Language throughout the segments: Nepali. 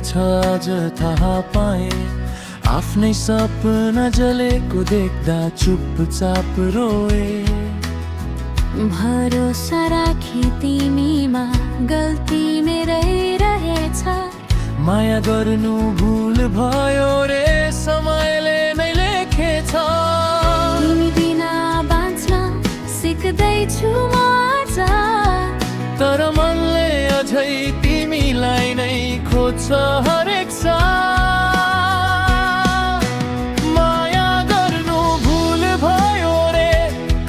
छ आज थाहा पाए। आफ्नै सपना जलेको देख्दा चुपचाप रोए। भरोसा राखी तिमीमा गल्ती मेरै रहेछ। माया गर्नु भुल भयो रे समयले नै लेखेछ। तिमी बिना बाँच्न सिक्दैछु म आज। तर मनले अझै तिमीलाई नै खोज्छ हरेक साथ। माया गर्नु भुल भयो रे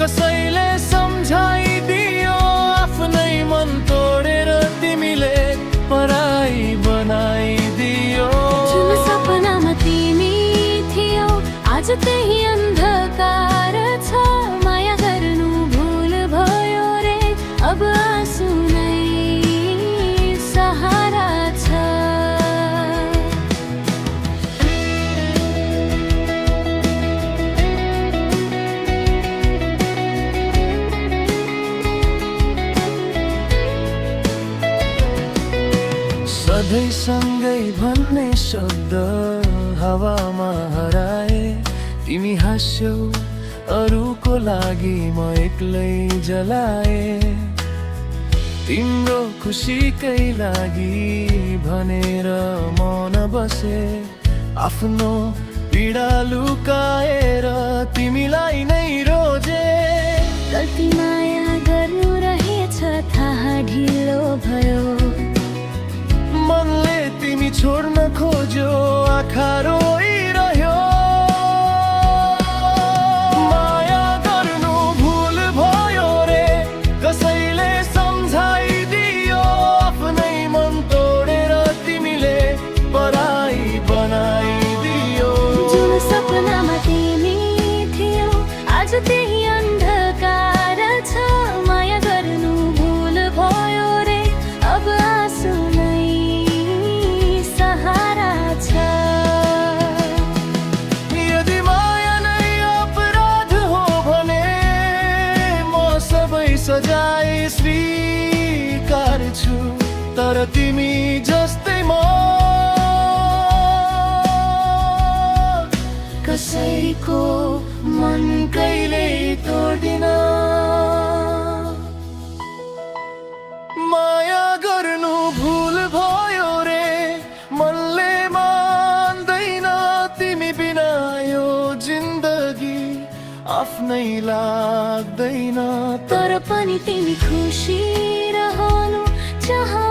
कसैले सम्झाइदियो। आफ्नै मन तोडेर तिमीले पराई बनाइदियो। जुन सपनामा तिमी थियौ आज त्यही अन्धकार छ। माया गर्नु भुल भयो रे अब आँसु नै सहारा छ। सधैँ सँगै भन्ने शब्द हावामा हराए। तिमी हाँस्यौ अरूको लागि म एक्लै जलाए। तिम्रो खुसीकै लागि भनेर मन बसे। आफ्नो पीडा लुकाएर तिमीलाई नै रोजे। गल्ती माया गर्नु रहेछ थाहा ढिलो भयो। मनले तिमी छोड्न खोज्यो आँखा रोइरह्यो। माया गर्नु भुल भयो रे कसैले सम्झाइदियो। आफ्नै मन तोडेर तिमीले पराई बनाइदियो। जुन सपनामा तिमी थियौ आज त्यही अन्धकार छ। माया गर्नु भुल भयो रे अब आँसु नै सहारा छ। यदि माया नै अपराध हो भने म सबै सजाय स्वीकार्छु। तर तिमी जस्तै म कसैको मन कहिल्यै तोड्दिन। माया गर्नु भुल भयो रे मनले मान्दैन। तिमी बिना यो जिन्दगी आफ्नै लाग्दैन। तर पनि तिमी खुसी रहनु जहाँ